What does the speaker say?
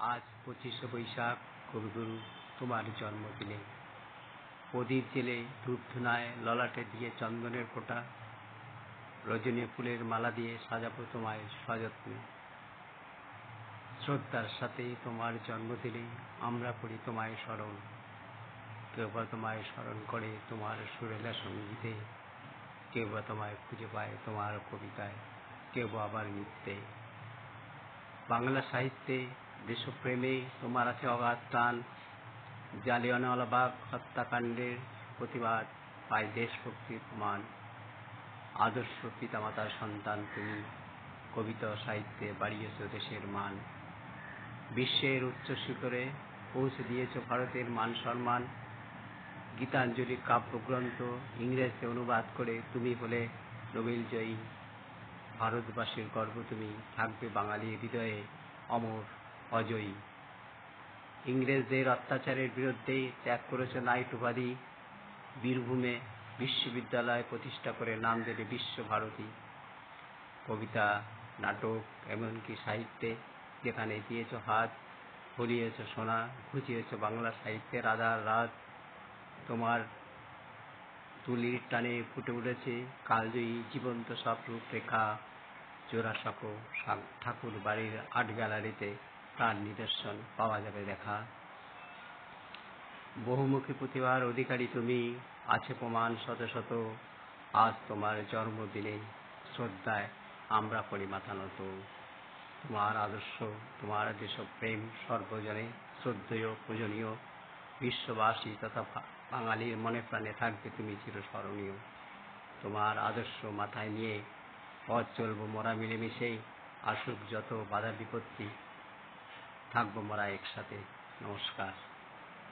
আজ 25শে বৈশাখ কবিগুরু তোমার জন্মদিনে প্রদীপ জেলে ধূপধুনায় ললাটে দিয়ে চন্দনের ফোঁটা, রজনী ফুলের মালা দিয়ে সাজাবো তোমায় সযত্নে। শ্রদ্ধার সাথে তোমার জন্মদিনে আমরা করি তোমায় স্মরণ। কেউ বা তোমায় স্মরণ করে তোমার সুরেলা সঙ্গীতে, কেউ বা তোমায় খুঁজে পায় তোমার কবিতায়, কেউ বা আবার নৃত্যে। বাংলা সাহিত্যে দেশপ্রেমে তোমার আছে অগাধ টান। জালিয়ানওয়ালাবাগ হত্যাকাণ্ডের প্রতিবাদ পায় দেশভক্তির প্রমাণ। আদর্শ পিতামাতার সন্তান তুমি, কবিতা সাহিত্যে বাড়িয়েছ দেশের মান। বিশ্বের উচ্চ শিখরে পৌঁছে দিয়েছ ভারতের মান সম্মান। গীতাঞ্জলি কাব্যগ্রন্থ ইংরেজিতে অনুবাদ করে তুমি হলে নোবেল জয়ী। ভারতবাসীর গর্ব তুমি, থাকবে বাঙালির হৃদয়ে অমর অজয়ী। ইংরেজদের অত্যাচারের বিরুদ্ধে ত্যাগ করেছ নাইট উপাধি। বীরভূমে বিশ্ববিদ্যালয় প্রতিষ্ঠা করে নাম দেবে বিশ্বভারতী। কবিতা, নাটক, এমনকি সাহিত্যে যেখানে দিয়েছ হাত, ফলিয়েছ সোনা, ঘুচিয়েছ বাংলা সাহিত্যের আধার রাত। তোমার তুলির টানে ফুটে উঠেছে কালজয়ী জীবন্ত সব রূপরেখা। জোড়াসাঁকো ঠাকুর বাড়ির আর্ট গ্যালারিতে তার নিদর্শন পাওয়া যাবে দেখা। বহুমুখী প্রতিভার অধিকারী তুমি, আছে প্রমাণ শত শত। আজ তোমার জন্মদিনে শ্রদ্ধায় আমরা করি মাথা নত। তোমার আদর্শ, তোমার দেশপ্রেম সর্বজনে শ্রদ্ধেয় পূজনীয়। বিশ্ববাসী তথা বাঙালির মনে প্রাণে থাকবে তুমি চিরস্মরণীয়। তোমার আদর্শ মাথায় নিয়ে পথ চলবো মোরা মিলেমিশে। আসুক যত বাধা বিপত্তি, থাকবো মোরা একসাথে। নমস্কার।